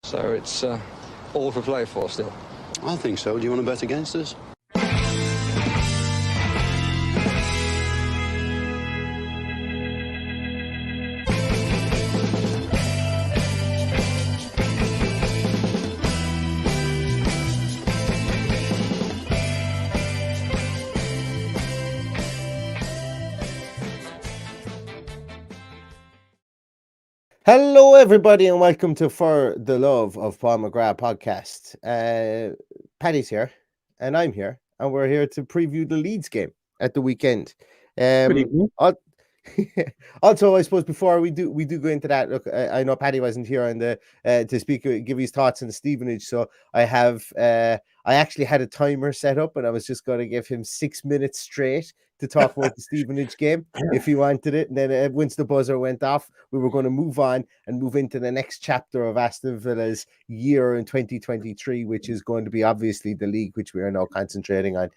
So it's all to play for still. I think so. Do you want to bet against us? Hello, everybody, and welcome to For the Love of Paul McGrath podcast. Paddy's here, and I'm here, and we're here to preview the Leeds game at the weekend. Good evening. Also, I suppose before we do go into that, look, I know Paddy wasn't here on the to speak, give his thoughts on the Stevenage, so I actually had a timer set up, and I was just going to give him 6 minutes straight to talk about the Stevenage game if he wanted it. And then once the buzzer went off, we were going to move on and move into the next chapter of Aston Villa's year in 2023, which is going to be obviously the league, which we are now concentrating on.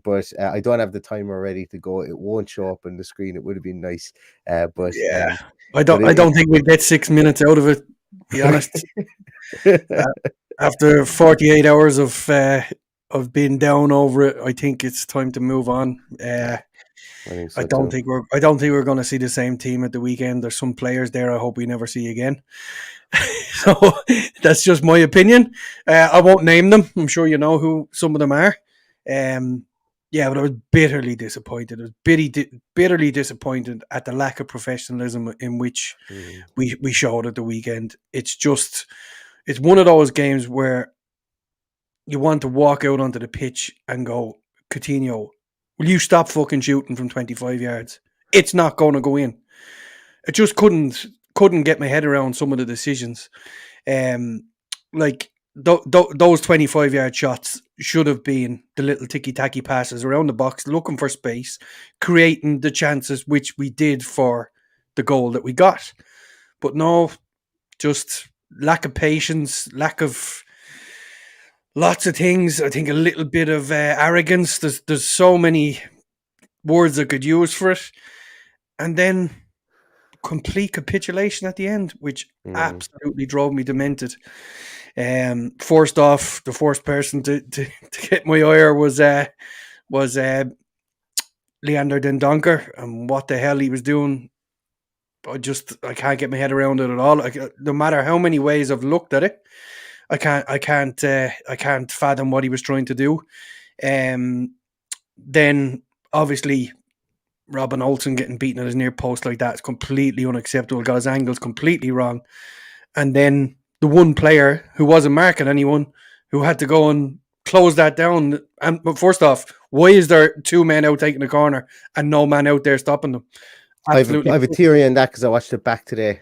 But I don't have the timer ready to go. It won't show up on the screen. It would have been nice. But yeah, I don't think we'll get 6 minutes out of it, to be honest. After 48 hours of being down over it, I think it's time to move on. I don't think we're going to see the same team at the weekend. There's some players there I hope we never see again. So that's just my opinion. I won't name them. I'm sure you know who some of them are. But I was bitterly disappointed. I was bitterly disappointed at the lack of professionalism in which we showed at the weekend. It's one of those games where you want to walk out onto the pitch and go, Coutinho, will you stop fucking shooting from 25 yards? It's not going to go in. I just couldn't get my head around some of the decisions. Those 25-yard shots should have been the little ticky-tacky passes around the box, looking for space, creating the chances which we did for the goal that we got. But no, just lack of patience, lack of lots of things. I think a little bit of arrogance. There's so many words I could use for it. And then complete capitulation at the end, which absolutely drove me demented. First off, the first person to get my ire was Leander Dendoncker, and what the hell he was doing. I can't get my head around it at all. No matter how many ways I've looked at it, I can't fathom what he was trying to do. Then obviously Robin Olsen getting beaten at his near post like that is completely unacceptable. Got his angles completely wrong. And then the one player who wasn't marking anyone, who had to go and close that down. But first off, why is there two men out taking the corner and no man out there stopping them? I have a theory on that because I watched it back today.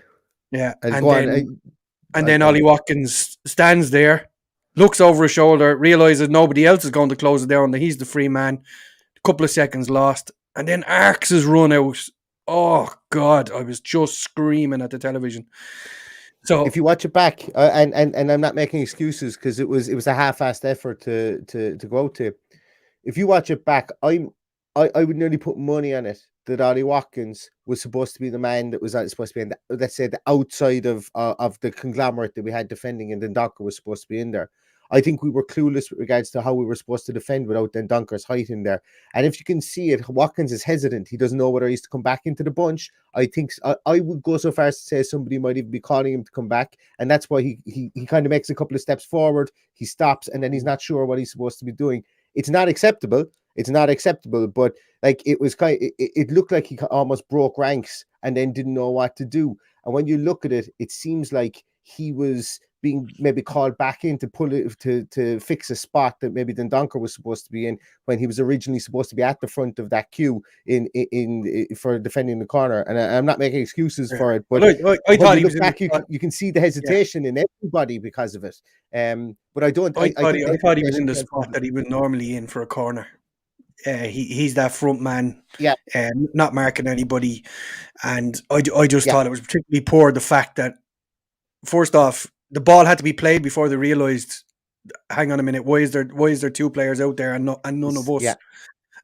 Yeah, and then Ollie Watkins stands there, looks over his shoulder, realises nobody else is going to close it down, that he's the free man. A couple of seconds lost, and then arcs his run out. Oh, God, I was just screaming at the television. So if you watch it back, and I'm not making excuses because it was a half-assed effort to go out to. If you watch it back, I would nearly put money on it that Ollie Watkins was supposed to be the man that was supposed to be in let's say the outside of the conglomerate that we had defending, and Dendoncker was supposed to be in there. I think we were clueless with regards to how we were supposed to defend without Dendonker's height in there. And if you can see it, Watkins is hesitant. He doesn't know whether he's to come back into the bunch. I think I would go so far as to say somebody might even be calling him to come back, and that's why he kind of makes a couple of steps forward. He stops, and then he's not sure what he's supposed to be doing. It's not acceptable. But like it looked like he almost broke ranks and then didn't know what to do. And when you look at it, it seems like he was being maybe called back in to pull it to fix a spot that maybe Dendoncker was supposed to be in when he was originally supposed to be at the front of that queue in for defending the corner. And I'm not making excuses for it, but I thought he was back, you can see the hesitation in everybody because of it. But I thought he was in the spot that he would normally in for a corner. He's that front man, not marking anybody, and I just thought it was particularly poor the fact that first off the ball had to be played before they realised, hang on a minute, why is there two players out there and none of us,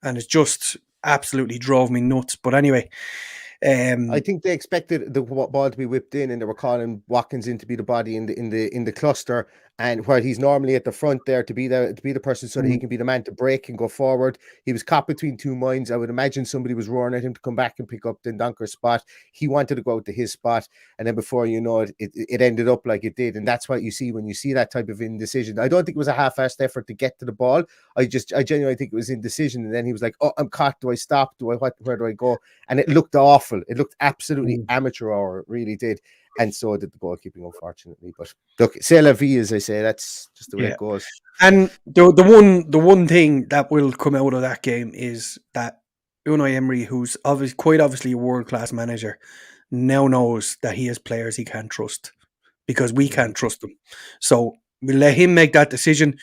and it just absolutely drove me nuts. But anyway, I think they expected the ball to be whipped in, and they were calling Watkins in to be the body in the cluster, and where he's normally at the front there to be the person so that he can be the man to break and go forward. He was caught between two minds. I would imagine somebody was roaring at him to come back and pick up Dendonker's spot. He wanted to go out to his spot, and then before you know it, it ended up like it did, and that's what you see when you see that type of indecision. I don't think it was a half-assed effort to get to the ball. I genuinely think it was indecision, and then he was like, "Oh, I'm caught. Do I stop? Where do I go?" And it looked awful. It looked absolutely amateur hour. It really did. And so did the goalkeeping, unfortunately. But look, c'est la vie, as I say. That's just the way it goes. And the one thing that will come out of that game is that Unai Emery, who's quite obviously a world-class manager, now knows that he has players he can't trust because we can't trust them. So we'll let him make that decision.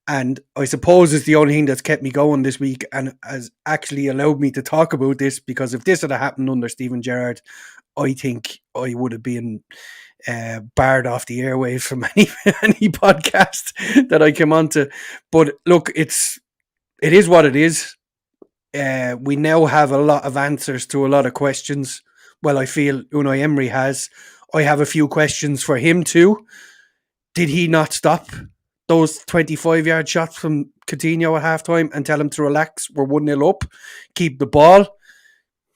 And I suppose it's the only thing that's kept me going this week and has actually allowed me to talk about this, because if this had happened under Steven Gerrard, I think I would have been barred off the airwaves from any podcast that I came onto. But look, it is what it is. We now have a lot of answers to a lot of questions. Well, I feel Unai Emery has. I have a few questions for him too. Did he not stop those 25-yard shots from Coutinho at halftime and tell him to relax? We're 1-0 up. Keep the ball.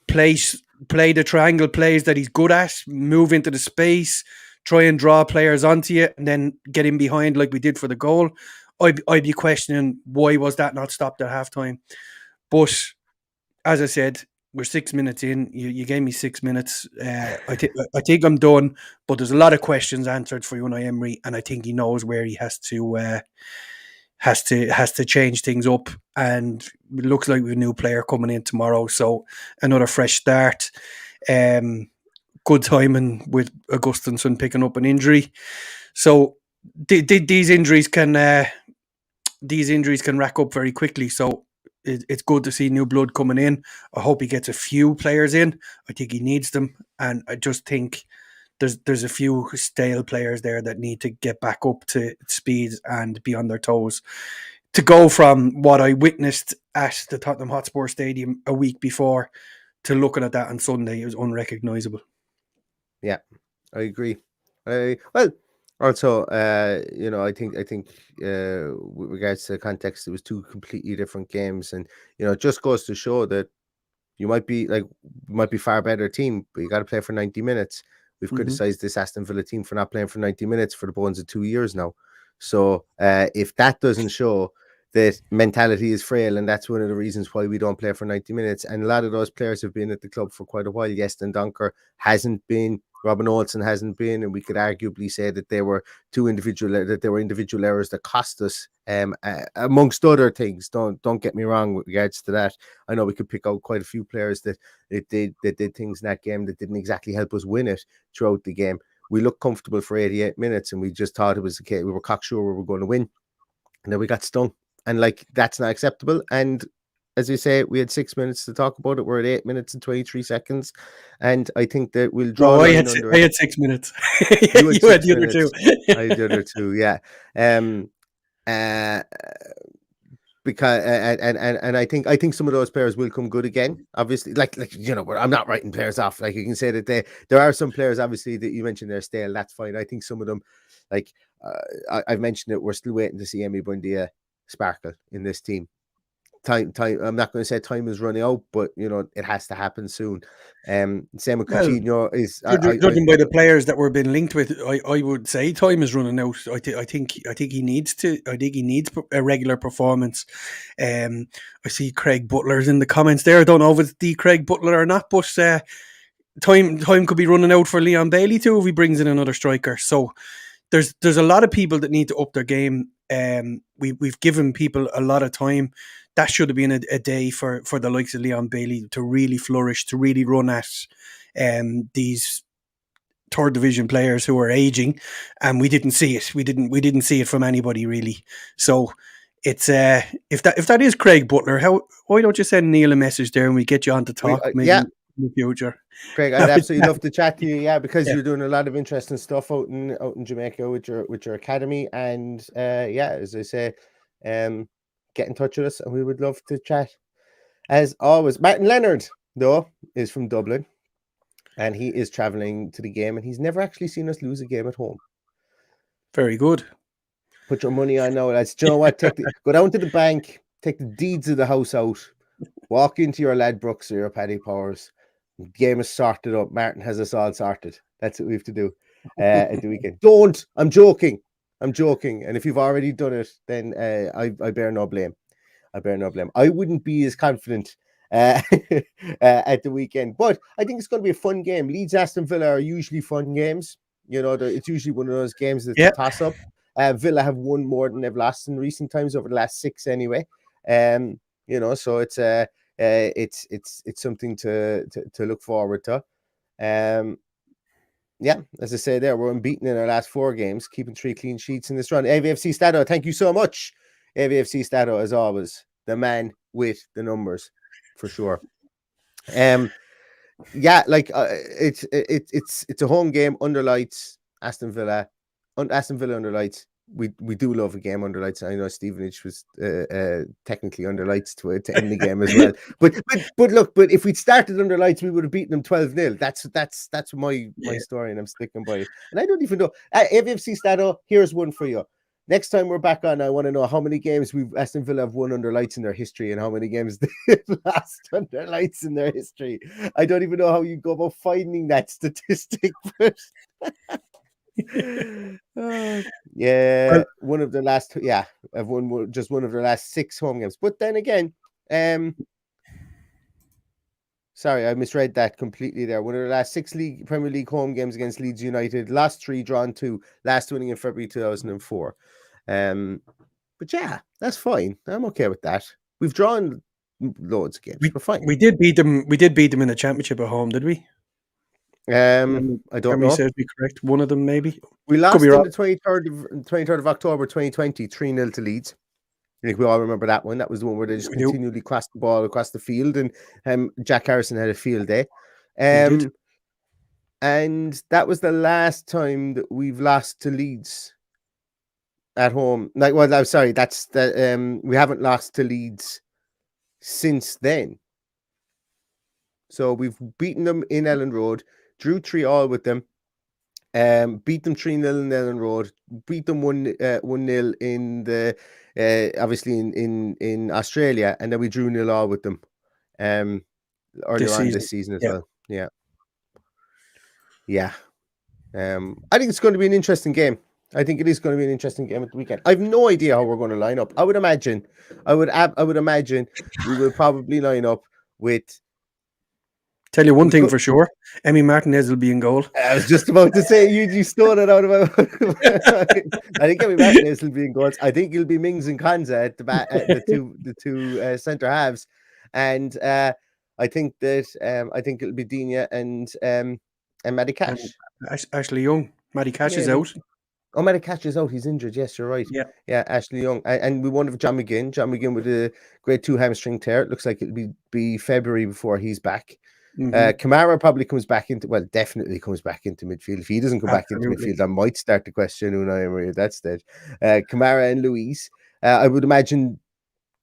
Play the triangle plays that he's good at. Move into the space. Try and draw players onto you and then get in behind like we did for the goal. I'd be questioning why was that not stopped at halftime. But as I said, we're 6 minutes in. You gave me 6 minutes. I think I'm done. But there's a lot of questions answered for Unai Emery, and I think he knows where he has to change things up. And it looks like we have a new player coming in tomorrow, so another fresh start. Good timing with Augustinsson picking up an injury. So these injuries can rack up very quickly. So it's good to see new blood coming in. I hope he gets a few players in. I think he needs them, and I just think there's a few stale players there that need to get back up to speed and be on their toes. To go from what I witnessed at the Tottenham Hotspur Stadium a week before to looking at that on Sunday, it was unrecognisable. Yeah, I agree. Well, also, I think with regards to the context, it was two completely different games, and it just goes to show that you might be far better team, but you got to play for 90 minutes. We've criticized this Aston Villa team for not playing for 90 minutes for the bones of 2 years now. So if that doesn't show that mentality is frail, and that's one of the reasons why we don't play for 90 minutes. And a lot of those players have been at the club for quite a while. Yes, Dendonker hasn't been, Robin Olsen hasn't been, and we could arguably say that there were individual errors that cost us, amongst other things. Don't get me wrong with regards to that. I know we could pick out quite a few players that did things in that game that didn't exactly help us win it throughout the game. We looked comfortable for 88 minutes, and we just thought it was okay. We were cocksure we were going to win, and then we got stung. And that's not acceptable. And as we say, we had 6 minutes to talk about it. We're at 8 minutes and 23 seconds. And I think that we'll draw. I had 6 minutes. You had the other two. I had the other two, yeah. Because and I think some of those players will come good again. Obviously, I'm not writing players off. Like, you can say that there are some players obviously that you mentioned they're stale. That's fine. I think some of them, I've mentioned it. We're still waiting to see Emi Buendia sparkle in this team. Time. I'm not going to say time is running out, but it has to happen soon. Same with Coutinho. Judging by the players that we're being linked with, I would say time is running out. I think he needs to. I think he needs a regular performance. I see Craig Butler's in the comments there. I don't know if it's the Craig Butler or not, but time could be running out for Leon Bailey too if he brings in another striker. So there's a lot of people that need to up their game. We've given people a lot of time. That should have been a day for the likes of Leon Bailey to really flourish, to really run at these third division players who are aging, and we didn't see it. We didn't see it from anybody really. So it's if that is Craig Butler, why don't you send Neil a message there and we get you on to talk in the future? Craig, I'd absolutely love to chat to you, because you're doing a lot of interesting stuff out in Jamaica with your academy, and as I say, get in touch with us and we would love to chat as always. Martin Leonard though is from Dublin. and he is traveling to the game, and he's never actually seen us lose a game at home. Very good. Put your money on now, lads. Do you know what? Go down to the bank, take the deeds of the house out, walk into your Ladbrokes or your Paddy Powers. The game is sorted up. Martin has us all sorted. That's what we have to do at the weekend. Don't! I'm joking. And if you've already done it, then I bear no blame. I wouldn't be as confident at the weekend, but I think it's going to be a fun game. Leeds Aston Villa are usually fun games. You know, it's usually one of those games that's a toss up. Villa have won more than they've lost in recent times, over the last 6 anyway. You know, so it's something to look forward to. Yeah, as I say there, we're unbeaten in our last 4 games, keeping 3 clean sheets in this run. AVFC Stato, thank you so much. AVFC Stato, as always, the man with the numbers, for sure. Yeah, like it's a home game under lights. Aston Villa under lights. We do love a game under lights. I know Stevenage was technically under lights to end the game as well. But if we'd started under lights, we would have beaten them 12-0. That's my story, and I'm sticking by it. And I don't even know. AVFC Stato, here's one for you. Next time we're back on, I want to know how many games Aston Villa have won under lights in their history, and how many games they've lost under lights in their history. I don't even know how you go about finding that statistic. But yeah, one of the last, I've won just one of the last 6 home games. But then again, sorry, I misread that completely there. One of the last 6 Premier League home games against Leeds United, last 3, drawn 2, last winning in February 2004. But yeah, that's fine. I'm okay with that. We've drawn loads of games. We're fine. We did beat them. We did beat them in the championship at home, did we? I don't know. Serves me correct. One of them, maybe. We lost on the 23rd of October 2020, 3-0 to Leeds. I think we all remember that one. That was the one where they just continually crossed the ball across the field, and Jack Harrison had a field day. And that was the last time that we've lost to Leeds at home. We haven't lost to Leeds since then. So we've beaten them in Ellen Road, drew 3-3 with them, beat them 3-0 in Ellen Road, beat them 1-0 in the obviously in Australia, and then we drew 0-0 with them earlier on this season as well. Yeah. I think it's going to be an interesting game. I think it is going to be an interesting game at the weekend. I have no idea how we're going to line up. I would imagine we will probably line up with. Tell you one thing for sure, Emi Martinez will be in goal. I was just about to say, you stole it out of my mouth. I think Emi Martinez will be in goals. I think it'll be Mings and Konza at the back, the two centre halves, and I think it'll be Dina and Matty Cash. Ashley Young. Matty Cash is out. Oh, Matty Cash is out. He's injured. Yes, you're right. Yeah, Ashley Young. And we won't have John McGinn. John McGinn with a grade 2 hamstring tear. It looks like it'll be February before he's back. Kamara probably definitely comes back into midfield. If he doesn't come back into midfield, I might start to question Unai Emery at that stage. Kamara and Luis. I would imagine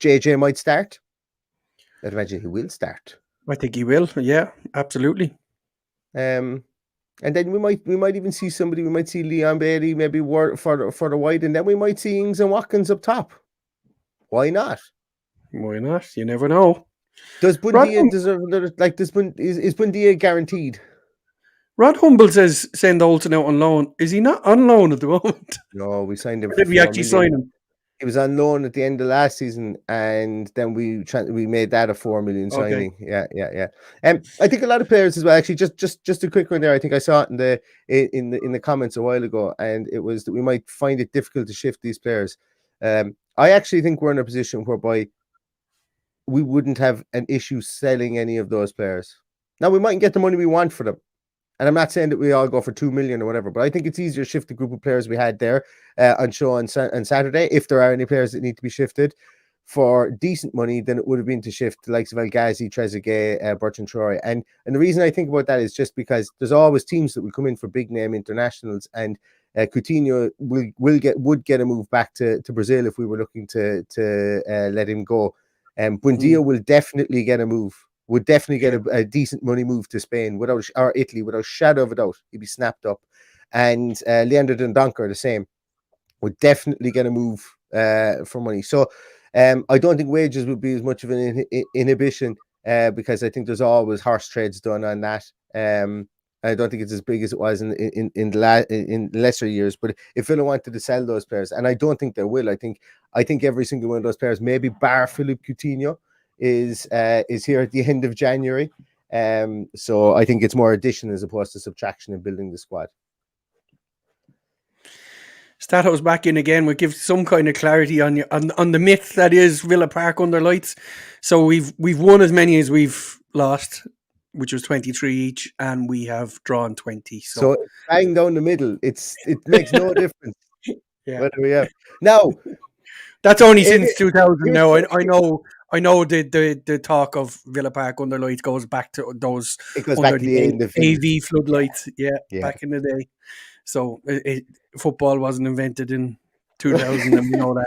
JJ might start. I'd imagine he will start. I think he will. Yeah, absolutely. And then we might even see somebody. We might see Leon Bailey maybe further wide, and then we might see Ings and Watkins up top. Why not? Why not? You never know. Does Bundia deserve another? Like, is Bundia guaranteed? Rod Humble says send Olsen out on loan. Is he not on loan at the moment? No, we signed him. Did we actually sign him? He was on loan at the end of last season, and then we made that a 4 million signing. Okay. Yeah. I think a lot of players as well. Actually, just a quick one there. I think I saw it in the comments a while ago, and it was that we might find it difficult to shift these players. I actually think we're in a position whereby we wouldn't have an issue selling any of those players. Now, we mightn't get the money we want for them. And I'm not saying that we all go for 2 million or whatever, but I think it's easier to shift the group of players we had there on show on Saturday, if there are any players that need to be shifted, for decent money than it would have been to shift the likes of El Ghazi, Trezeguet, Bertrand Traore. And the reason I think about that is just because there's always teams that will come in for big name internationals, and Coutinho would get a move back to Brazil if we were looking to let him go. Buendia will definitely get a move would definitely get a decent money move to Spain or Italy without a shadow of a doubt. He'd be snapped up. And Leander Dundonker, the same, would definitely get a move for money. So I don't think wages would be as much of an inhibition because I think there's always horse trades done on that. I don't think it's as big as it was in lesser years. But if Villa wanted to sell those players, and I don't think they will, I think every single one of those players, maybe bar Philippe Coutinho, is here at the end of January. So I think it's more addition as opposed to subtraction in building the squad. Stato's back in again. We'll give some kind of clarity on the myth that is Villa Park under lights. So we've won as many as we've lost, which was 23 each, and we have drawn 20. So bang down the middle. It makes no difference. Yeah. What do we have now? That's only since 2000. Now I know the talk of Villa Park under lights goes back to those. It goes back to the end of AV floodlights. Yeah, back in the day. So football wasn't invented in 2000, and we know that.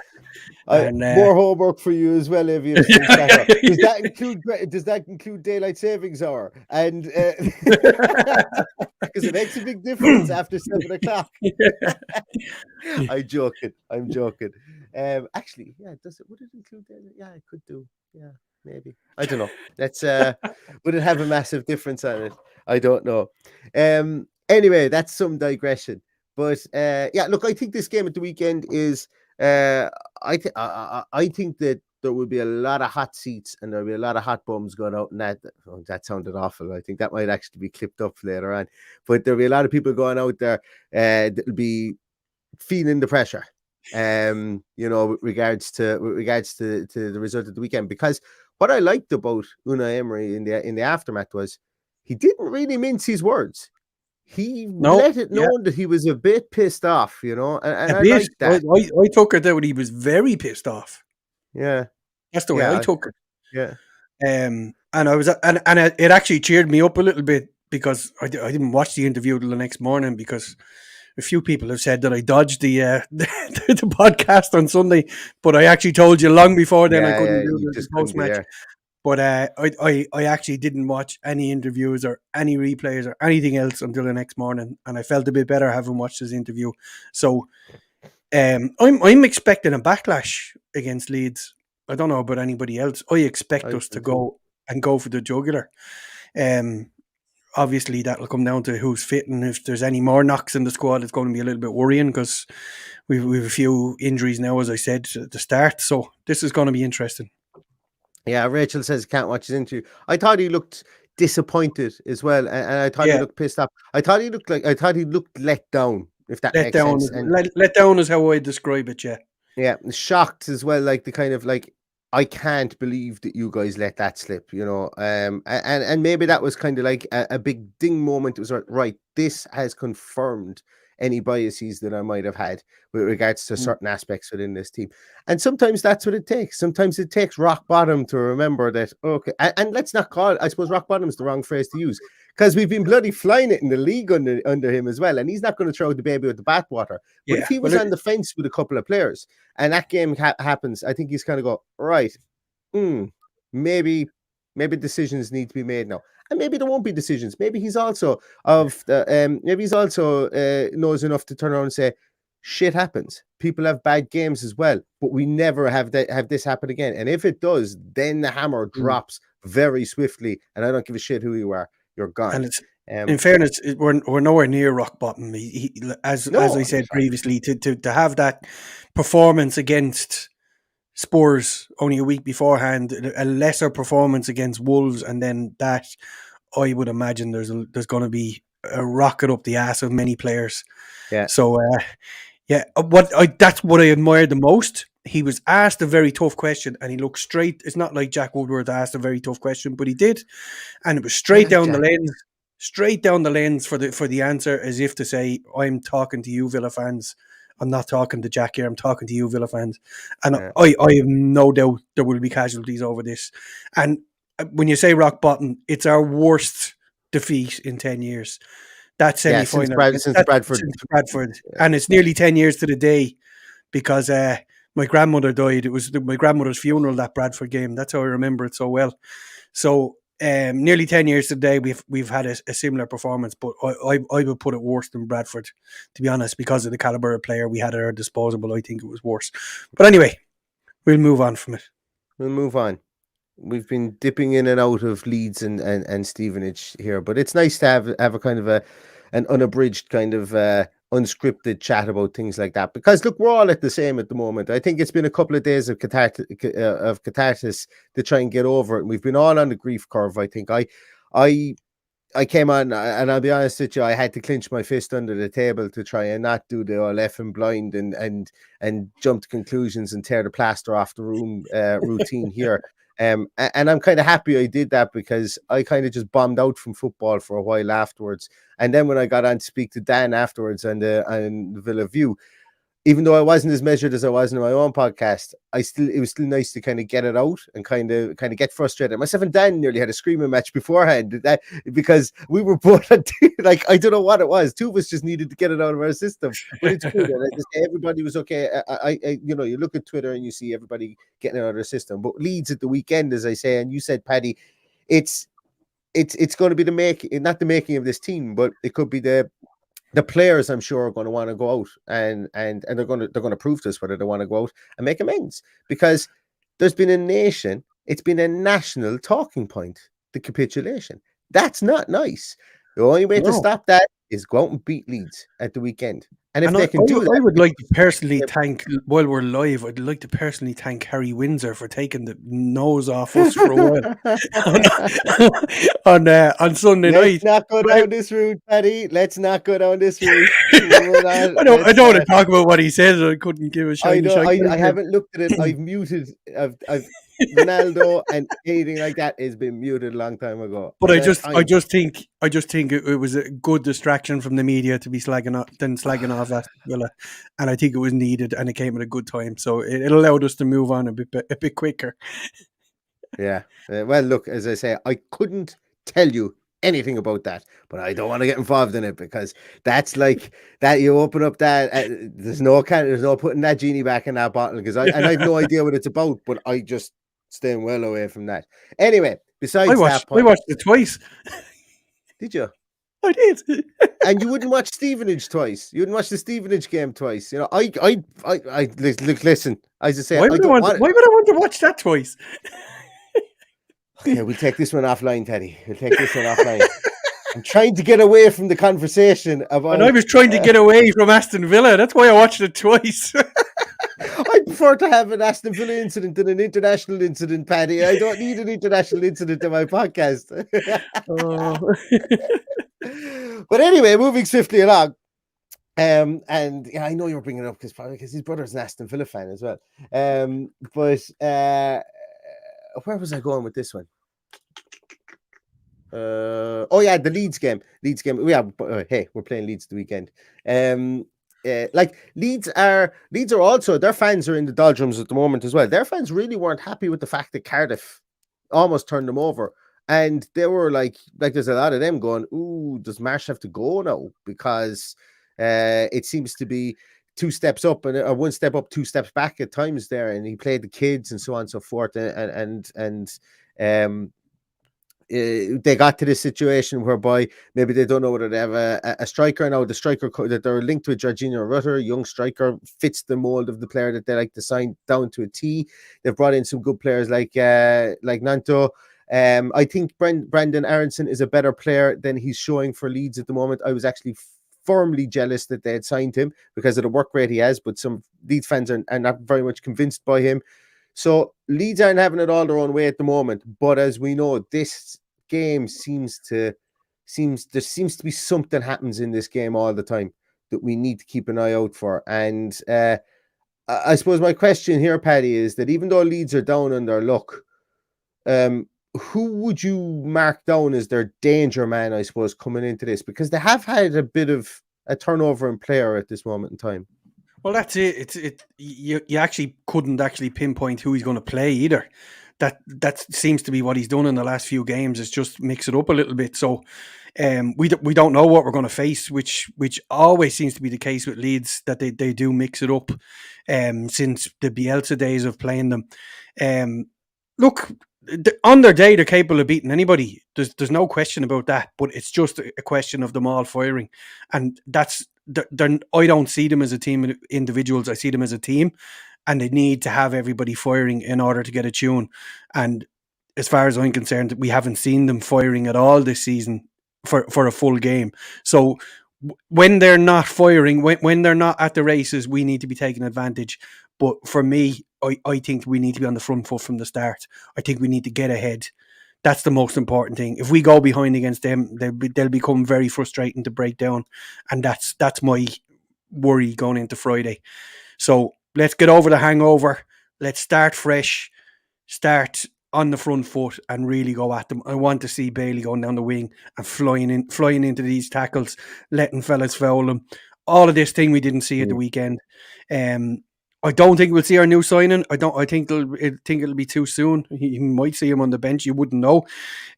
More homework for you as well, Evie. Does that include daylight savings hour? And because it makes a big difference after 7 o'clock. I'm joking. Actually, yeah. Would it include daylight? Yeah, it could do. Yeah, maybe. I don't know. Let's. Would it have a massive difference on it? I don't know. Anyway, that's some digression. But look, I think this game at the weekend is. I think that there will be a lot of hot seats and there'll be a lot of hot bums going out. And that sounded awful. I think that might actually be clipped up later on. But there'll be a lot of people going out there that'll be feeling the pressure. With regards to the result of the weekend. Because what I liked about Unai Emery in the aftermath was he didn't really mince his words. He let it known that he was a bit pissed off, and I like that. I took it that he was very pissed off. Yeah, that's the way I took it. Yeah, and I was, and it actually cheered me up a little bit because I didn't watch the interview till the next morning because a few people have said that I dodged the podcast on Sunday, but I actually told you long before then I couldn't do the post-match. But I actually didn't watch any interviews or any replays or anything else until the next morning, and I felt a bit better having watched this interview. So I'm expecting a backlash against Leeds. I don't know about anybody else. I expect us to go for the jugular. Obviously, that'll come down to who's fit, and if there's any more knocks in the squad, it's going to be a little bit worrying because we've a few injuries now, as I said at the start. So this is going to be interesting. Yeah, Rachel says can't watch his interview. I thought he looked disappointed as well, and I thought he looked pissed off. I thought he looked let down. If that makes sense. Let down is how I describe it. Yeah, shocked as well. Like the kind of like, I can't believe that you guys let that slip. And maybe that was kind of like a big ding moment. It was right. This has confirmed any biases that I might have had with regards to certain aspects within this team. And sometimes that's what it takes. Sometimes it takes rock bottom to remember that, okay, and let's not call it, I suppose rock bottom is the wrong phrase to use, because we've been bloody flying it in the league under him as well, and he's not going to throw the baby with the bathwater. But if he was on the fence with a couple of players, and that game happens, I think he's kind of go, right, maybe decisions need to be made now. And maybe there won't be decisions. Maybe he's also knows enough to turn around and say, shit happens. People have bad games as well, but we never have this happen again. And if it does, then the hammer drops very swiftly. And I don't give a shit who you are. You're gone. And it's, in fairness, we're nowhere near rock bottom. As I said previously, to have that performance against Spurs only a week beforehand, a lesser performance against Wolves, and then that, I would imagine there's going to be a rocket up the ass of many players. Yeah. So, that's what I admired the most. He was asked a very tough question, and he looked straight. It's not like Jack Woodward asked a very tough question, but he did, and it was straight down the lens for the answer, as if to say, "I'm talking to you, Villa fans. I'm not talking to Jack here. I'm talking to you, Villa fans." And I have no doubt there will be casualties over this. And when you say rock bottom, it's our worst defeat in 10 years. That semi-final since Bradford. And it's nearly 10 years to the day because my grandmother died. It was my grandmother's funeral, that Bradford game. That's how I remember it so well. So nearly 10 years today, we've had a similar performance, but I would put it worse than Bradford, to be honest, because of the caliber of player we had at our disposal. I think it was worse. But anyway, we'll move on from it. We'll move on. We've been dipping in and out of Leeds and Stevenage here, but it's nice to have a kind of an unabridged kind of unscripted chat about things like that, because look, we're all at the same at the moment. I think it's been a couple of days of catharsis to try and get over it, and we've been all on the grief curve. I think I came on, and I'll be honest with you, I had to clench my fist under the table to try and not do the all effing blind and jump to conclusions and tear the plaster off the room routine here. And I'm kind of happy I did that, because I kind of just bombed out from football for a while afterwards. And then when I got on to speak to Dan afterwards and the Villa View, even though I wasn't as measured as I was in my own podcast, it was still nice to kind of get it out and kind of get frustrated. Myself and Dan nearly had a screaming match beforehand, because we were both like, I don't know what it was. Two of us just needed to get it out of our system. But it's good. And everybody was okay. I you look at Twitter and you see everybody getting it out of their system. But Leeds at the weekend, as I say, and you said, Paddy, it's going to be not the making of this team, but it could be the players, I'm sure, are going to want to go out and they're going to prove to us whether they want to go out and make amends, because there's been it's been a national talking point, the capitulation. That's not nice. The only way to stop that is go out and beat Leeds at the weekend. And if they can do that, I would like to personally thank, while we're live, I'd like to personally thank Harry Windsor for taking the nose off us for a while on Sunday night. Let's not go down this route, Paddy. Let's not go down this route. I don't want to talk about what he said. I couldn't give a shit. I haven't looked at it. I've muted. I've Ronaldo and anything like that has been muted a long time ago. But I just think it was a good distraction from the media to be slagging off Aston Villa, and I think it was needed, and it came at a good time. So it allowed us to move on a bit quicker. Yeah. Well, look, as I say, I couldn't tell you anything about that, but I don't want to get involved in it, because that's like that. You open up that there's no putting that genie back in that bottle, because I have no idea what it's about, but I just staying well away from that. Anyway, besides that point, I watched it twice. Did you? I did. And you wouldn't watch Stevenage twice. You wouldn't watch the Stevenage game twice. I listen. As I say, why would I want to watch that twice? Okay, we'll take this one offline, Teddy. We'll take this one offline. I'm trying to get away from the conversation about. And I was trying to get away from Aston Villa. That's why I watched it twice. I prefer to have an Aston Villa incident than an international incident, Paddy. I don't need an international incident in my podcast. But anyway, moving swiftly along. And yeah, I know you're bringing it up because his brother's an Aston Villa fan as well. But where was I going with this one? The Leeds game. Yeah, hey, we're playing Leeds the weekend. Like Leeds are also, their fans are in the doldrums at the moment as well. Their fans really weren't happy with the fact that Cardiff almost turned them over, and they were like there's a lot of them going, "Ooh, does Marsh have to go now?" Because it seems to be 2 steps up and 1 step up, 2 steps back at times there, and he played the kids and so on and so forth, they got to this situation whereby maybe they don't know whether they have a striker now. The striker that they're linked with, Jorginho Rutter, young striker, fits the mold of the player that they like to sign down to a T. They've brought in some good players like Nanto. I think Brandon Aronson is a better player than he's showing for Leeds at the moment. I was actually firmly jealous that they had signed him because of the work rate he has, but some Leeds fans are not very much convinced by him. So Leeds aren't having it all their own way at the moment, but as we know, this game seems to be something happens in this game all the time that we need to keep an eye out for. And I suppose my question here, Paddy, is that even though Leeds are down on their luck, who would you mark down as their danger man, I suppose, coming into this? Because they have had a bit of a turnover in player at this moment in time. Well, that's it. You actually couldn't actually pinpoint who he's going to play either. That seems to be what he's done in the last few games, is just mix it up a little bit. So we don't know what we're going to face, which always seems to be the case with Leeds, that they do mix it up since the Bielsa days of playing them. Look, on their day, they're capable of beating anybody. There's no question about that. But it's just a question of them all firing, and I don't see them as a team of individuals. I see them as a team, and they need to have everybody firing in order to get a tune. And as far as I'm concerned, we haven't seen them firing at all this season for a full game. So when they're not firing, when they're not at the races, we need to be taking advantage. But for me, I think we need to be on the front foot from the start. I think we need to get ahead. That's the most important thing. If we go behind against them, they'll become very frustrating to break down. And that's my worry going into Friday. So let's get over the hangover. Let's start fresh. Start on the front foot and really go at them. I want to see Bailey going down the wing and flying into these tackles, letting fellas foul them. All of this thing we didn't see at the weekend. I don't think we'll see our new signing. I think it'll be too soon. You might see him on the bench. You wouldn't know.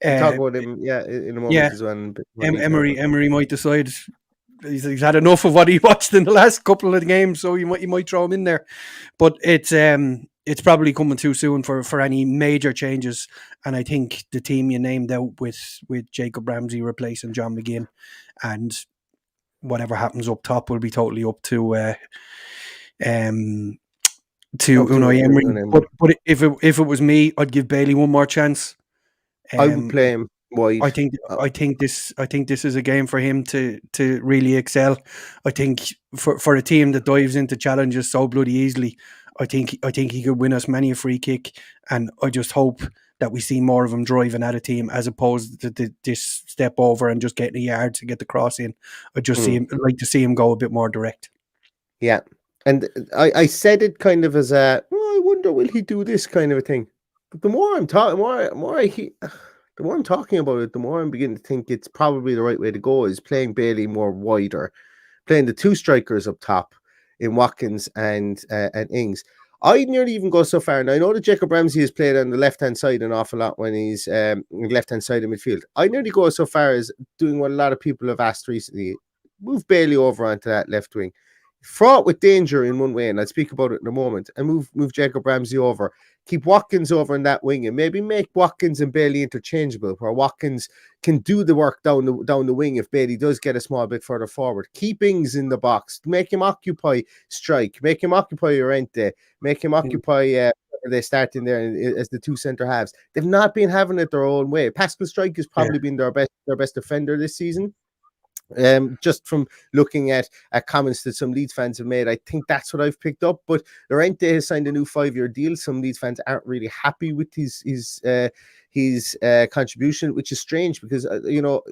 Talk about him, in a moment as well. Emery might decide he's had enough of what he watched in the last couple of games, so you might throw him in there. But it's probably coming too soon for any major changes. And I think the team you named out with Jacob Ramsey replacing John McGinn, and whatever happens up top will be totally up to Unai Emery. But if it was me, I'd give Bailey one more chance. I would play him wide. I think this is a game for him to really excel. I think for a team that dives into challenges so bloody easily, I think he could win us many a free kick, and I just hope that we see more of him driving at a team as opposed to this step over and just getting a yard to get the cross in. I'd like to see him go a bit more direct. Yeah. And I said it kind of as I wonder, will he do this kind of a thing? But the more I'm talking, the more I'm talking about it, the more I'm beginning to think it's probably the right way to go is playing Bailey more wider, playing the two strikers up top in Watkins and Ings. I'd nearly even go so far, and I know that Jacob Ramsey has played on the left-hand side an awful lot when he's left-hand side of midfield. I'd nearly go so far as doing what a lot of people have asked recently, move Bailey over onto that left wing. Fraught with danger in one way, and I'll speak about it in a moment, and move Jacob Ramsey over. Keep Watkins over in that wing, and maybe make Watkins and Bailey interchangeable, where Watkins can do the work down the wing if Bailey does get a small bit further forward. Keep Ings in the box, make him occupy strike, make him occupy Llorente, make him occupy they start in there as the two centre halves. They've not been having it their own way. Pascal Strike has probably been their best defender this season. Just from looking at comments that some Leeds fans have made, I think that's what I've picked up. But Llorente has signed a new 5-year deal. Some Leeds fans aren't really happy with his contribution, which is strange because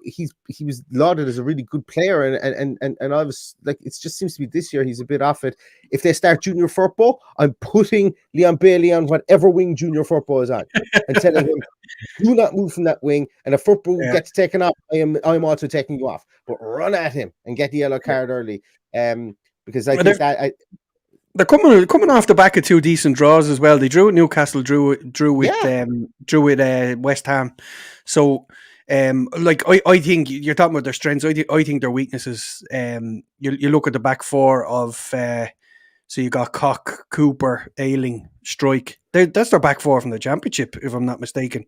he was lauded as a really good player, and I was like, it just seems to be this year he's a bit off it. If they start Junior Firpo, I'm putting Leon Bailey on whatever wing Junior Firpo is on and telling him, do not move from that wing, and if Firpo gets taken off, I'm also taking you off, but run at him and get the yellow card early, because I think that they're coming off the back of two decent draws as well. They drew at Newcastle, drew with West Ham. So, I think you're talking about their strengths. I think their weaknesses. You look at the back four of. So you got Koch, Cooper, Ayling, Strike. That's their back four from the Championship, if I'm not mistaken.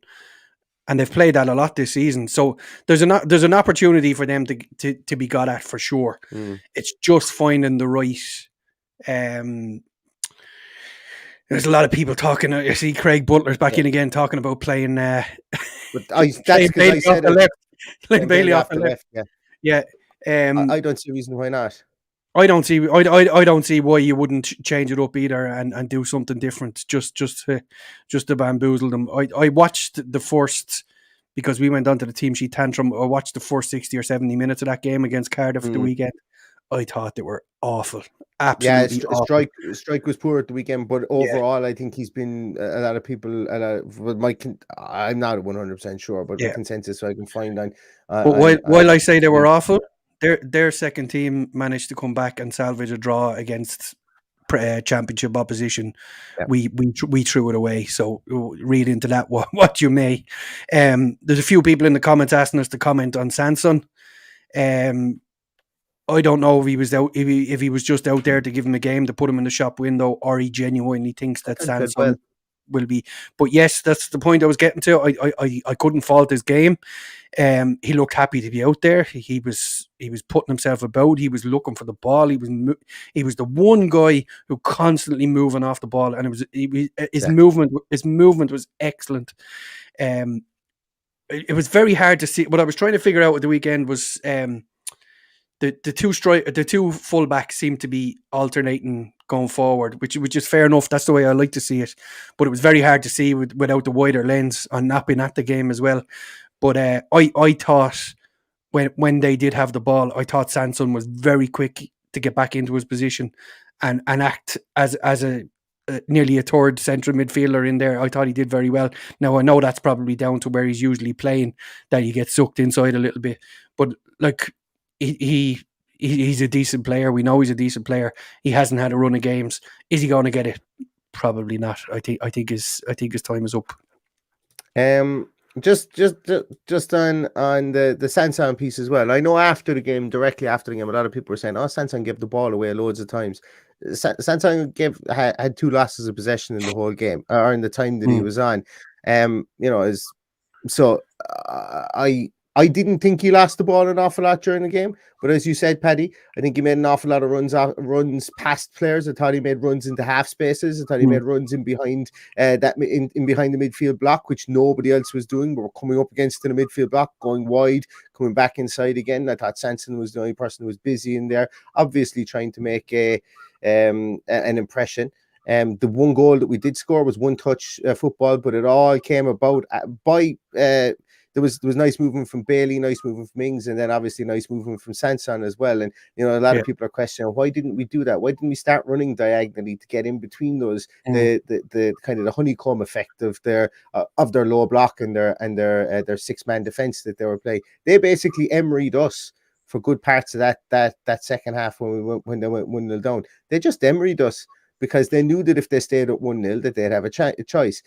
And they've played that a lot this season. So there's an opportunity for them to be got at for sure. It's just finding the right. There's a lot of people talking. I see Craig Butler's back in again talking about playing. That's because I said Bailey off the left. Yeah. I don't see a reason why not. I don't see why you wouldn't change it up either and do something different just to bamboozle them. I watched the first, because we went on to the team sheet tantrum. I watched the first 60 or 70 minutes of that game against Cardiff the weekend. I thought they were awful. Absolutely awful. Strike was poor at the weekend, but overall, I think he's been a lot of people. I'm not 100% sure, but the consensus I can find on. But while I say they were awful, their second team managed to come back and salvage a draw against Championship opposition. Yeah. We threw it away. So read into that what you may. There's a few people in the comments asking us to comment on Sanson. I don't know if he was out, if he was just out there to give him a game to put him in the shop window, or he genuinely thinks that Sanson will be. But yes, that's the point I was getting to. I couldn't fault his game. He looked happy to be out there. He was putting himself about. He was looking for the ball. He was the one guy who constantly moving off the ball, and his movement was excellent. It was very hard to see. What I was trying to figure out at the weekend was the two fullbacks seemed to be alternating going forward, which is fair enough. That's the way I like to see it. But it was very hard to see without the wider lens on not being at the game as well. But I thought when they did have the ball, I thought Sanson was very quick to get back into his position and act as a nearly a third central midfielder in there. I thought he did very well. Now I know that's probably down to where he's usually playing, that he gets sucked inside a little bit. But like he's a decent player. We know he's a decent player. He hasn't had a run of games. Is he going to get it? Probably not. I think his time is up. Just on the Sanson piece as well. I know directly after the game, a lot of people were saying, "Oh, Sanson gave the ball away loads of times." Sanson had 2 losses of possession in the whole game, or in the time that he was on. I didn't think he lost the ball an awful lot during the game, but as you said, Paddy, I think he made an awful lot of runs past players. I thought he made runs into half spaces. I thought he made runs in behind in behind the midfield block, which nobody else was doing. We were coming up against in the midfield block, going wide, coming back inside again. I thought Sanson was the only person who was busy in there, obviously trying to make an impression. The one goal that we did score was one touch football, but it all came about by there was nice movement from Bailey, nice movement from Ings, and then obviously nice movement from Sanson as well. And a lot of people are questioning, why didn't we do that? Why didn't we start running diagonally to get in between those? The kind of the honeycomb effect of their low block and their 6-man defense that they were playing. They basically Emery'd us for good parts of that second half when they went 1-0 down. They just Emery'd us because they knew that if they stayed at 1-0 that they'd have a chance,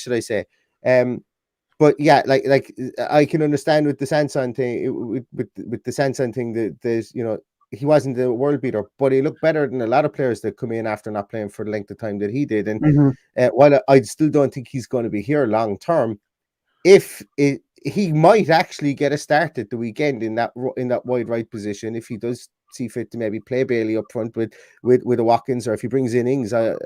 should I say. But yeah, like I can understand with the Sanson thing, with the Sanson thing, that there's he wasn't the world beater, but he looked better than a lot of players that come in after not playing for the length of time that he did. And while I still don't think he's going to be here long term, he might actually get a start at the weekend in that wide right position if he does see fit to maybe play Bailey up front with a Watkins, or if he brings in Ings up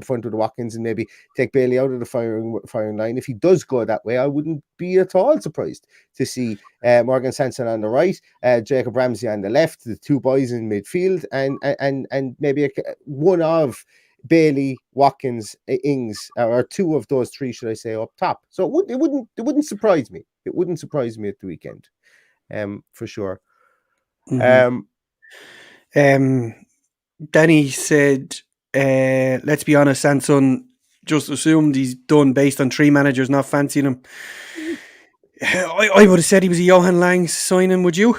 front with the Watkins and maybe take Bailey out of the firing line. If he does go that way, I wouldn't be at all surprised to see Morgan Sanson on the right, Jacob Ramsey on the left, the 2 boys in midfield, and maybe one of Bailey, Watkins, Ings, or 2 of those 3, should I say, up top. So it wouldn't surprise me. It wouldn't surprise me at the weekend, for sure. Danny said, let's be honest, Sanson just assumed he's done based on 3 managers not fancying him. I would have said he was a Johan Lang signing, would you?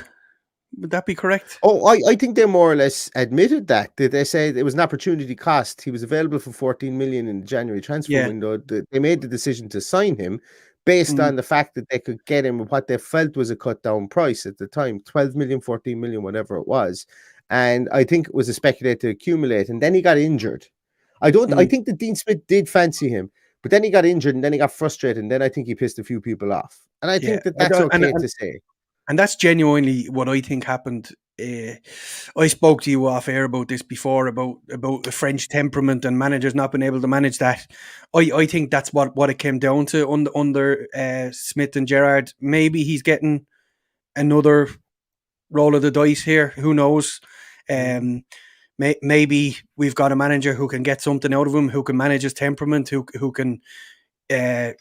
Would that be correct? Oh, I think they more or less admitted that. They said it was an opportunity cost. He was available for 14 million in the January transfer window. They made the decision to sign him based on the fact that they could get him what they felt was a cut down price at the time, 12 million, 14 million, whatever it was. And I think it was a speculative accumulate. And then he got injured. I think that Dean Smith did fancy him, but then he got injured and then he got frustrated. And then I think he pissed a few people off. And I think that's okay to say. And that's genuinely what I think happened. I spoke to you off air about this before, about the French temperament and managers not being able to manage that. I think that's what it came down to under Smith and Gerrard. Maybe he's getting another roll of the dice here. Who knows? Maybe we've got a manager who can get something out of him, who can manage his temperament, who can. I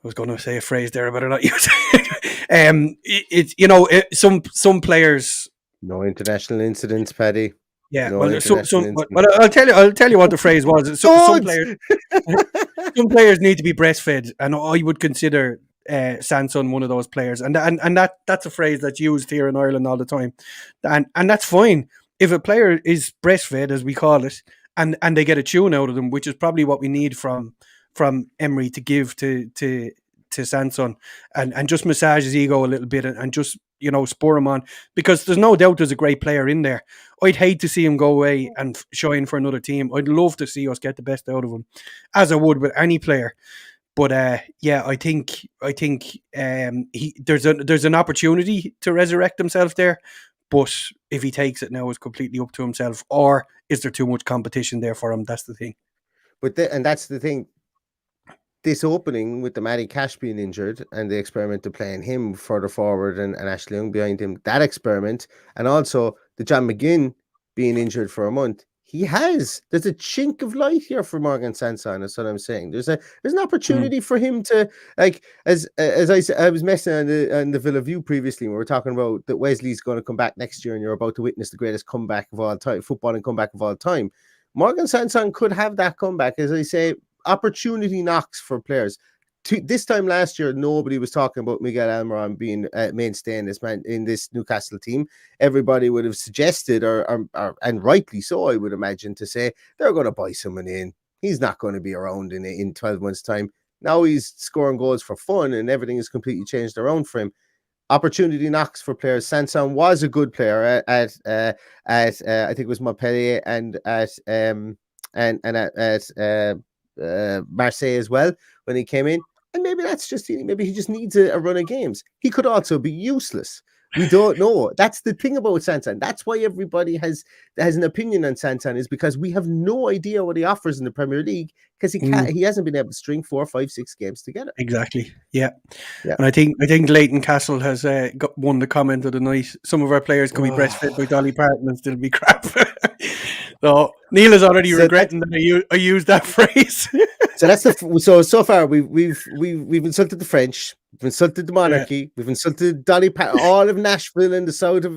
was going to say a phrase there, but I'm not using it. Some players. No international incidents, Paddy. Yeah, well, I'll tell you what the phrase was. Some players need to be breastfed, and I would consider Sanson one of those players, and that's a phrase that's used here in Ireland all the time, and that's fine if a player is breastfed, as we call it, and they get a tune out of them, which is probably what we need from Emery to give to Sanson, and just massage his ego a little bit, and just spur him on, because there's no doubt there's a great player in there. I'd hate to see him go away and shine for another team. I'd love to see us get the best out of him, as I would with any player. But I think there's an opportunity to resurrect himself there. But if he takes it now, it's completely up to himself. Or is there too much competition there for him? That's the thing. And that's the thing. This opening with the Matty Cash being injured and the experiment of playing him further forward and Ashley Young behind him, that experiment, and also the John McGinn being injured for a month, there's a chink of light here for Morgan Sanson. That's what I'm saying. There's an opportunity for him to, like, as I was messing on the Villa View previously, when we were talking about that Wesley's going to come back next year and you're about to witness the greatest comeback of all time, footballing comeback of all time. Morgan Sanson could have that comeback. As I say, opportunity knocks for players. This time last year, nobody was talking about Miguel Almiron being a mainstay in this Newcastle team. Everybody would have suggested, and rightly so, I would imagine, to say they're going to buy someone in. He's not going to be around in 12 months' time. Now he's scoring goals for fun, and everything has completely changed around for him. Opportunity knocks for players. Sanson was a good player at I think it was Montpellier and at Marseille as well when he came in. And maybe he just needs a run of games. He could also be useless. We don't know. That's the thing about Sanson. That's why everybody has an opinion on Sanson, is because we have no idea what he offers in the Premier League, because he hasn't been able to string 4, 5, 6 games together. Exactly. Yeah. And I think Leighton Castle has won the comment of the night. Some of our players could be breastfed by Dolly Parton and still be crap. So Neil is already regretting that I used that phrase. So that's so far we've insulted the French, we've insulted the monarchy, we've insulted Dolly Parton, all of Nashville and the south of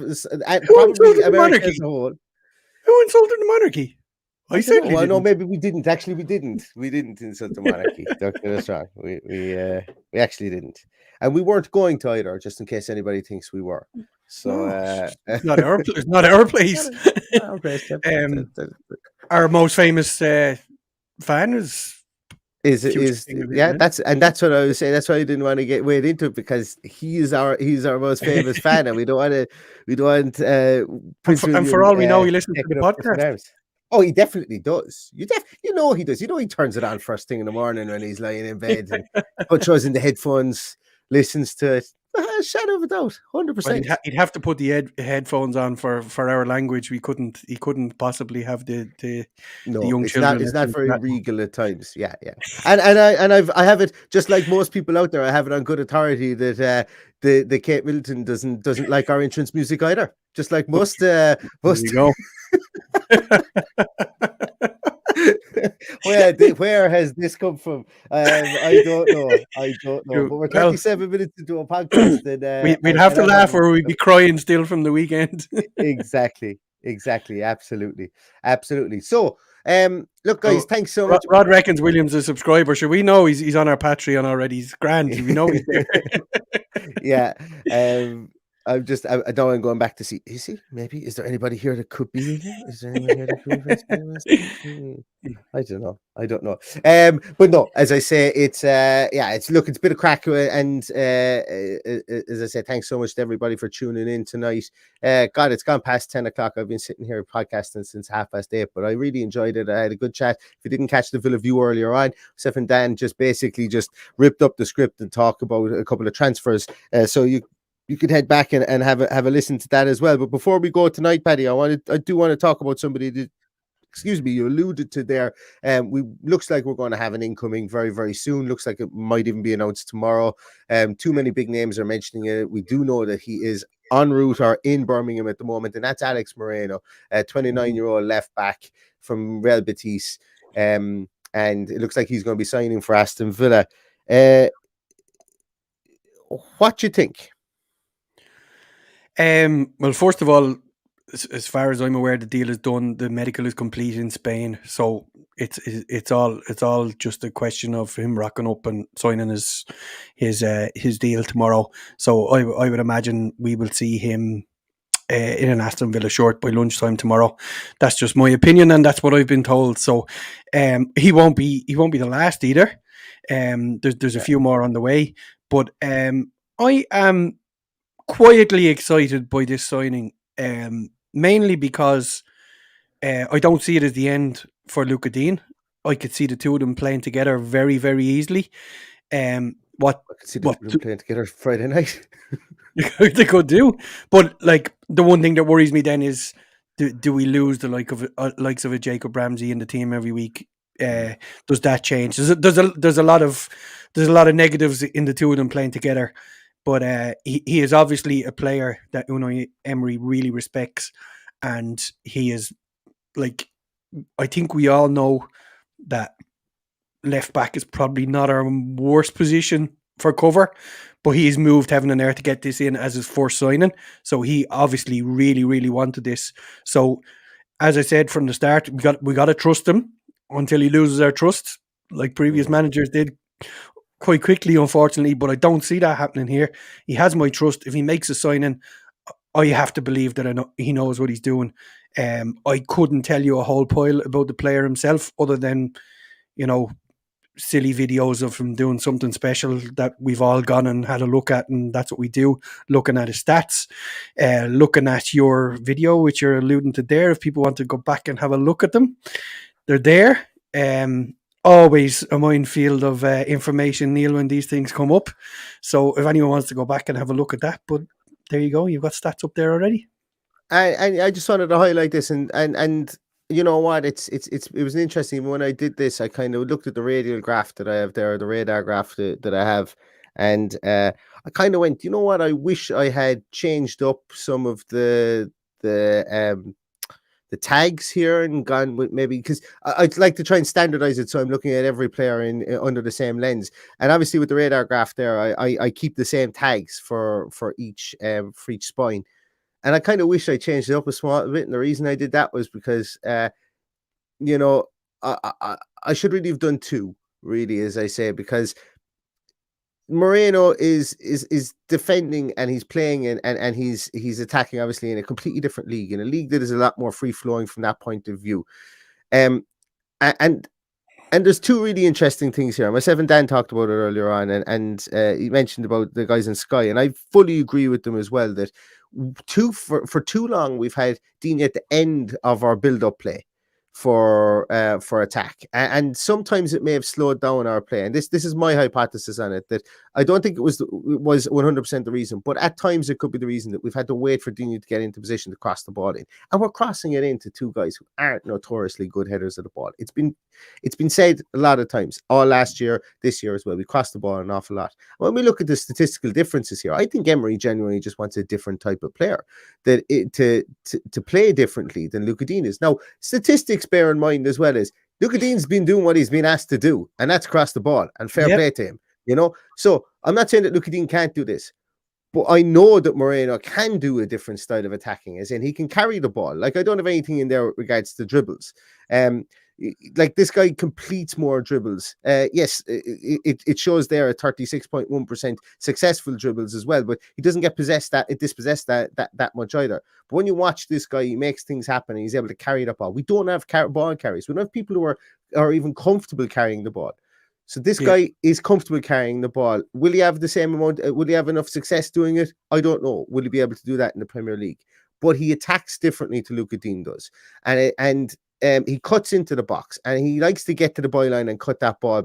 probably America as a whole. Who insulted the monarchy? I said no, maybe we didn't. Actually, we didn't insult the monarchy. Don't get us wrong. We actually didn't, and we weren't going to either, just in case anybody thinks we were. So it's not our place. Our place. Our most famous fan is that's what I was saying. That's why I didn't want to get weighed into it, because he's our most famous fan, and we don't want and for all we know, he listens to the podcast. Oh, he definitely does. He does. He turns it on first thing in the morning when he's lying in bed and throws in the headphones, listens to it. Shadow of a doubt, 100%. Well, he'd have to put the headphones on for our language. He couldn't possibly have the young children. It's not very regal at times. Yeah. And I have it, just like most people out there. I have it on good authority that the Kate Middleton doesn't like our entrance music either. Just like most. There you go. Where has this come from? I don't know. But we're 37 minutes into a podcast, and we'd have to laugh, or we'd be crying still from the weekend. Exactly. Absolutely. So, look, guys, thanks so much. Rod reckons William's a subscriber. Should we know he's on our Patreon already? He's grand. We know he's there. Yeah. I don't want going back to see. Is he? Maybe. Is there anybody here that could be in here? Is there anyone here that could be? I don't know. But no, as I say, it's a bit of crack, and as I said, thanks so much to everybody for tuning in tonight. God, it's gone past 10 o'clock. I've been sitting here podcasting since 8:30, but I really enjoyed it. I had a good chat. If you didn't catch the Villa View earlier on, Seth and Dan just ripped up the script and talk about a couple of transfers. So you could head back and have a listen to that as well. But before we go tonight, Paddy, I do want to talk about somebody that, you alluded to there. Looks like we're going to have an incoming very, very soon. Looks like it might even be announced tomorrow. Too many big names are mentioning it. We do know that he is en route or in Birmingham at the moment, and that's Alex Moreno, a 29-year-old left back from Real Betis. And it looks like he's going to be signing for Aston Villa. What do you think? Well, first of all, as far as I'm aware, the deal is done. The medical is complete in Spain, so it's all just a question of him rocking up and signing his deal tomorrow. So I would imagine we will see him in an Aston Villa shirt by lunchtime tomorrow. That's just my opinion, and that's what I've been told. So he won't be the last either. There's a few more on the way, but I am quietly excited by this signing, mainly because I don't see it as the end for Luca Dean. I could see the two of them playing together very, very easily. What I could see them playing together Friday night. they could do, but like the one thing that worries me then is, do we lose the likes of a Jacob Ramsey in the team every week? Does that change? There's a lot of negatives in the two of them playing together, but he is obviously a player that Unai Emery really respects, and he is like, I think we all know that left back is probably not our worst position for cover, but he's moved heaven and earth to get this in as his first signing. So he obviously really, really wanted this. So as I said from the start, we got to trust him until he loses our trust, like previous managers did quite quickly, unfortunately. But I don't see that happening here. He has my trust. If he makes a signing, I have to believe that he knows what he's doing. I couldn't tell you a whole pile about the player himself, other than, silly videos of him doing something special that we've all gone and had a look at, and that's what we do, looking at his stats, looking at your video, which you're alluding to there. If people want to go back and have a look at them, they're there. Always a minefield of information, Neil, when these things come up. So if anyone wants to go back and have a look at that, but there you go, you've got stats up there already. I just wanted to highlight this, and you know what? It was an interesting. When I did this, I kind of looked at the radial graph that I have there, the radar graph that I have, and I kind of went, you know what? I wish I had changed up some of the tags here and gone with maybe, because I'd like to try and standardize it, so I'm looking at every player in under the same lens. And obviously with the radar graph there, I keep the same tags for each spine. And I kind of wish I changed it up a small bit. And the reason I did that was because, I should really have done two, really, as I say, because Moreno is defending, and he's playing and he's attacking, obviously, in a completely different league, in a league that is a lot more free flowing from that point of view. And there's two really interesting things here. Myself and Dan talked about it earlier on, and he mentioned about the guys in Sky, and I fully agree with them as well, that for too long we've had Digne at the end of our build-up play for attack, and sometimes it may have slowed down our play. And this is my hypothesis on it, that I don't think it was 100% the reason, but at times it could be the reason that we've had to wait for Digne to get into position to cross the ball in, and we're crossing it into two guys who aren't notoriously good headers of the ball. It's been said a lot of times, all last year, this year as well. We crossed the ball an awful lot. When we look at the statistical differences here, I think Emery genuinely just wants a different type of player, to play differently than Luca Dean is. Now, statistics bear in mind as well as Luca Dean's been doing what he's been asked to do, and that's cross the ball, and fair play to him. So I'm not saying that Luca Dean can't do this, but I know that Moreno can do a different style of attacking, as in he can carry the ball. Like, I don't have anything in there with regards to dribbles. Like, this guy completes more dribbles. Yes, it shows there a 36.1% successful dribbles as well, but he doesn't get dispossessed that much either. But when you watch this guy, he makes things happen, and he's able to carry the ball. We don't have ball carriers. We don't have people who are even comfortable carrying the ball. So this guy is comfortable carrying the ball. Will he have the same amount? Will he have enough success doing it? I don't know. Will he be able to do that in the Premier League? But he attacks differently to Luca Dean does, and he cuts into the box, and he likes to get to the byline and cut that ball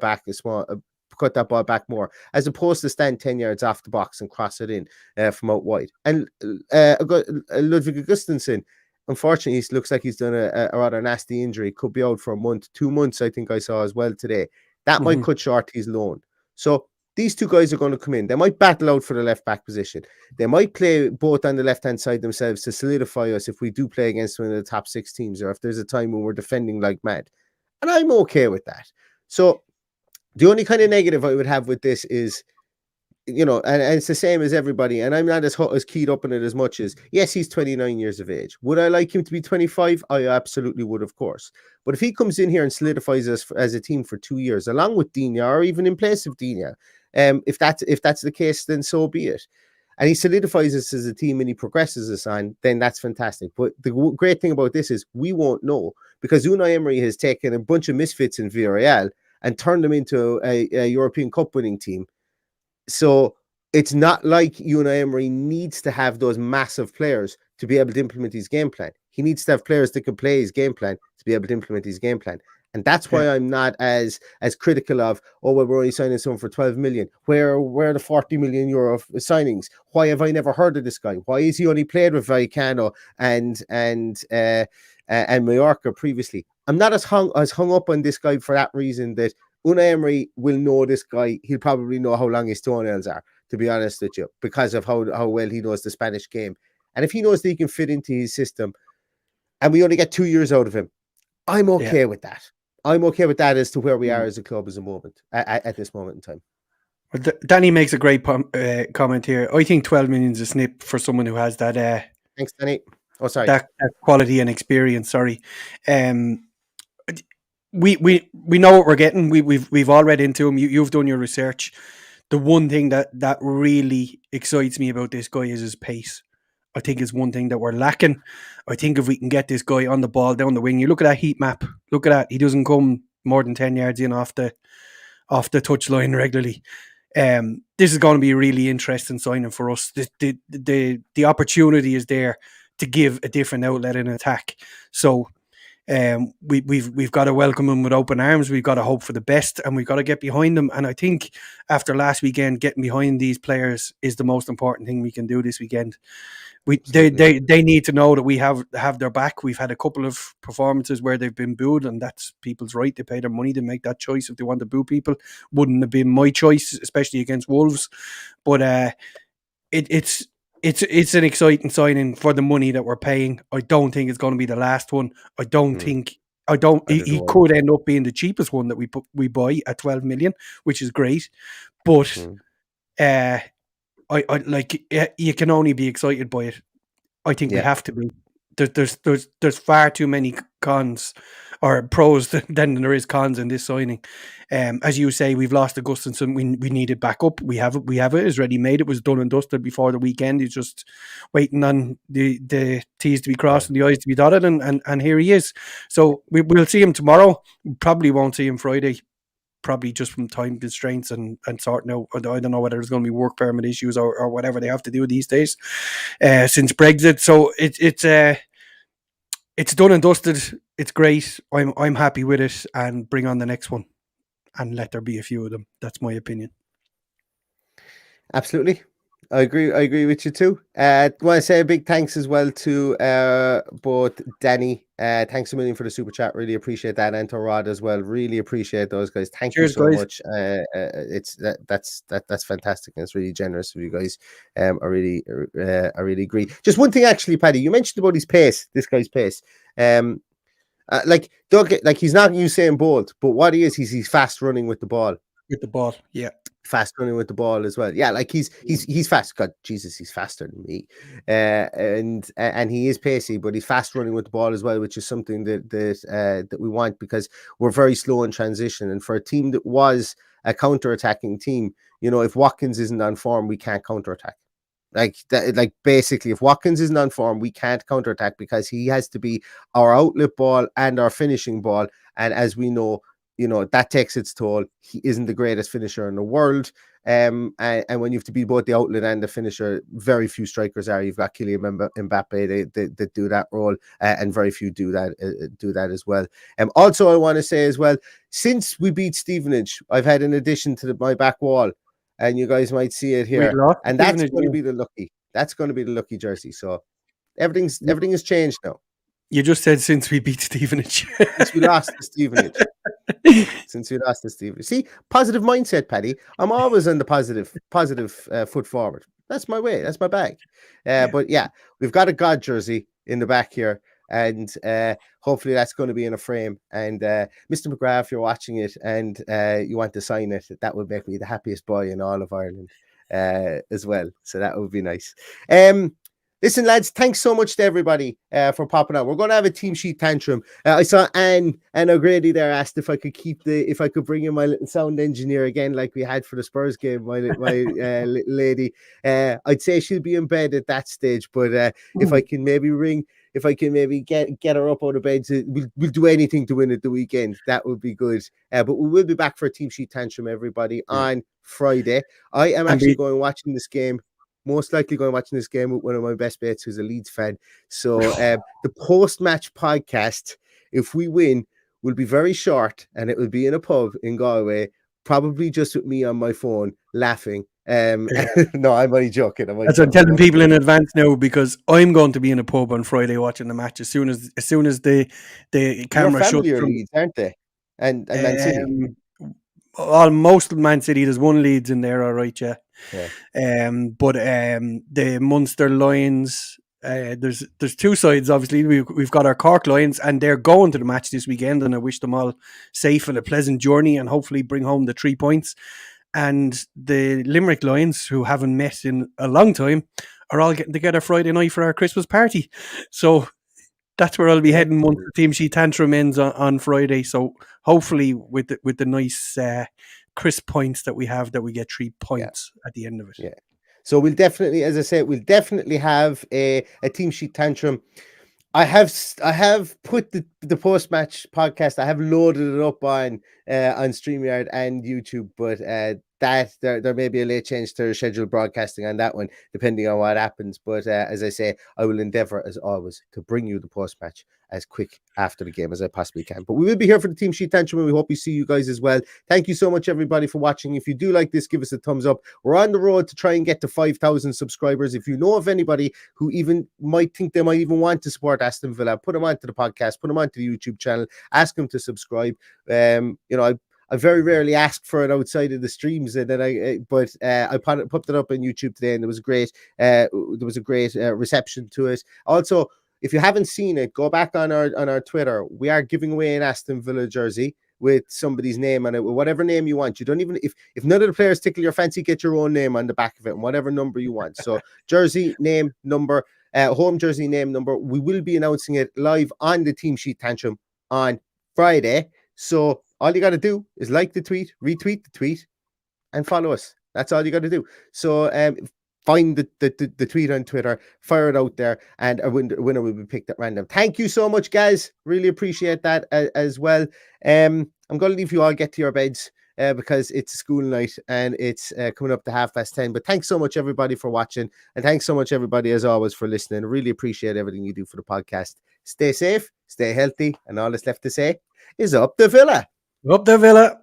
back more, as opposed to stand 10 yards off the box and cross it in from out wide. And Ludwig Augustinsson, unfortunately, he looks like he's done a rather nasty injury. Could be out for a month, 2 months, I think I saw as well today. That might cut short his loan. So these two guys are going to come in. They might battle out for the left back position. They might play both on the left-hand side themselves to solidify us if we do play against one of the top 6 teams, or if there's a time when we're defending like mad. And I'm okay with that. So the only kind of negative I would have with this is, and it's the same as everybody, and I'm not as keyed up on it as much as, yes, he's 29 years of age. Would I like him to be 25? I absolutely would, of course. But if he comes in here and solidifies us as a team for 2 years, along with Digne, or even in place of Digne, if that's the case, then so be it. And he solidifies us as a team and he progresses us on, then that's fantastic. But the great thing about this is we won't know, because Unai Emery has taken a bunch of misfits in Villarreal and turned them into a European Cup winning team. So it's not like Unai Emery needs to have those massive players to be able to implement his game plan. He needs to have players that can play his game plan to be able to implement his game plan. And that's why I'm not as critical of, well, we're only signing someone for 12 million. Where are the 40 million euro signings? Why have I never heard of this guy? Why is he only played with Vallecano and Mallorca previously? I'm not as hung up on this guy for that reason, that Unai Emery will know this guy. He'll probably know how long his toenails are, to be honest with you, because of how well he knows the Spanish game. And if he knows that he can fit into his system, and we only get 2 years out of him, I'm okay with that. I'm okay with that as to where we are as a club as a moment at this moment in time. Well, Danny makes a great comment here. I think 12 million is a snip for someone who has that. Thanks, Danny. Oh, sorry. That quality and experience. Sorry. We know what we're getting. We've all read into him. You've done your research. The one thing that really excites me about this guy is his pace. I think it's one thing that we're lacking. I think if we can get this guy on the ball down the wing, you look at that heat map. Look at that. He doesn't come more than 10 yards in off the touchline regularly. This is going to be a really interesting signing for us. The opportunity is there to give a different outlet in attack. So we've got to welcome him with open arms. We've got to hope for the best, and we've got to get behind them. And I think after last weekend, getting behind these players is the most important thing we can do this weekend. They need to know that we have their back. We've had a couple of performances where they've been booed, and that's people's right. They pay their money to make that choice if they want to boo people. Wouldn't have been my choice, especially against Wolves. But it's an exciting signing for the money that we're paying. I don't think it's going to be the last one. I don't think. He could end up being the cheapest one that we buy at 12 million, which is great. But I like, you can only be excited by it. I think we have to be. There's far too many cons or pros than there is cons in this signing. As you say, we've lost Augustinson. We need it back up. We have it. It's ready made. It was done and dusted before the weekend. He's just waiting on the T's to be crossed and the I's to be dotted, and here he is. So we'll see him tomorrow. We probably won't see him Friday. Probably just from time constraints and sorting out. I don't know whether there's going to be work permit issues or whatever they have to do these days since Brexit. So it's done and dusted. It's great. I'm happy with it, and bring on the next one, and let there be a few of them. That's my opinion. Absolutely. I agree with you too. I want to say a big thanks as well to both Danny. Thanks a million for the super chat. Really appreciate that. And to Rod as well. Really appreciate those guys. Cheers, you so much. That's fantastic. And it's really generous of you guys. I really agree. Just one thing actually, Paddy, you mentioned about his pace, this guy's pace. Like he's not Usain Bolt, but what he is, he's fast running with the ball. Yeah. Fast running with the ball as well. Yeah, like he's fast. God, Jesus, he's faster than me. And he is pacey, but he's fast running with the ball as well, which is something that we want, because we're very slow in transition. And for a team that was a counter-attacking team, you know, if Watkins isn't on form, we can't counter-attack. Like basically, if Watkins isn't on form, we can't counterattack, because he has to be our outlet ball and our finishing ball. And as we know, you know, that takes its toll. He isn't the greatest finisher in the world. And when you have to be both the outlet and the finisher, very few strikers are. You've got Kylian Mbappe that do that role, and very few do that as well. Also, I want to say as well, since we beat Stevenage, I've had an addition to my back wall, and you guys might see it here. And that's going to be the lucky. That's going to be the lucky jersey. So everything has changed now. You just said since we beat Stevenage. Since we lost to Stevenage. See, positive mindset, Paddy. I'm always on the positive foot forward. That's my way. That's my bag. But yeah, we've got a God jersey in the back here, and hopefully that's going to be in a frame. And Mr. McGrath, if you're watching it and you want to sign it, that would make me the happiest boy in all of Ireland as well. So that would be nice. Listen, lads, thanks so much to everybody for popping out. We're going to have a team sheet tantrum. I saw Anne O'Grady there asked if I could bring in my little sound engineer again, like we had for the Spurs game. My little lady. I'd say she'll be in bed at that stage, but if I can maybe ring if I can maybe get her up out of bed, we'll do anything to win at the weekend. That would be good. But we will be back for a Team Sheet Tantrum, everybody, on Friday. I am actually going watching this game. Most likely going watching this game with one of my best mates who's a Leeds fan. So the post-match podcast, if we win, will be very short, and it will be in a pub in Galway, probably just with me on my phone laughing. No, I'm only joking. That's what I'm telling people in advance now, because I'm going to be in a pub on Friday watching the match as soon as the camera shuts. Your Leeds, aren't they? And Man City. Most of Man City, there's one Leeds in there, all right, yeah. But the Munster Lions, there's two sides. Obviously, we've got our Cork Lions, and they're going to the match this weekend, and I wish them all safe and a pleasant journey, and hopefully bring home the 3 points. And the Limerick Lions, who haven't met in a long time, are all getting together Friday night for our Christmas party. So that's where I'll be heading once the Team Sheet Tantrum ends on Friday. So hopefully with the nice crisp points that we have, that we get 3 points at the end of it. Yeah. So we'll definitely, as I said, we'll definitely have a Team Sheet Tantrum. I have put the post-match podcast, I have loaded it up on StreamYard and YouTube, but that there may be a late change to scheduled broadcasting on that one, depending on what happens. But as I say, I will endeavor, as always, to bring you the post-match as quick after the game as I possibly can. But we will be here for the Team Sheet Tantrum, and we hope we see you guys as well. Thank you so much, everybody, for watching. If you do like this, give us a thumbs up. We're on the road to try and get to 5,000 subscribers. If you know of anybody who even might think they might even want to support Aston Villa, put them onto the podcast, put them onto the YouTube channel, ask them to subscribe. I very rarely ask for it outside of the streams, and then I put it up on YouTube today, and there was great. There was a great reception to it. Also, if you haven't seen it, go back on our Twitter. We are giving away an Aston Villa jersey with somebody's name on it, with whatever name you want. You don't even, if none of the players tickle your fancy, get your own name on the back of it and whatever number you want. So jersey name, number, home jersey name, number. We will be announcing it live on the Team Sheet Tantrum on Friday. So all you got to do is like the tweet, retweet the tweet, and follow us. That's all you got to do. So find the tweet on Twitter, fire it out there, and a winner will be picked at random. Thank you so much, guys. Really appreciate that as well. I'm going to leave you all get to your beds because it's a school night and it's coming up to 10:30. But thanks so much, everybody, for watching. And thanks so much, everybody, as always, for listening. Really appreciate everything you do for the podcast. Stay safe, stay healthy, and all that's left to say is up the Villa. Up the Villa.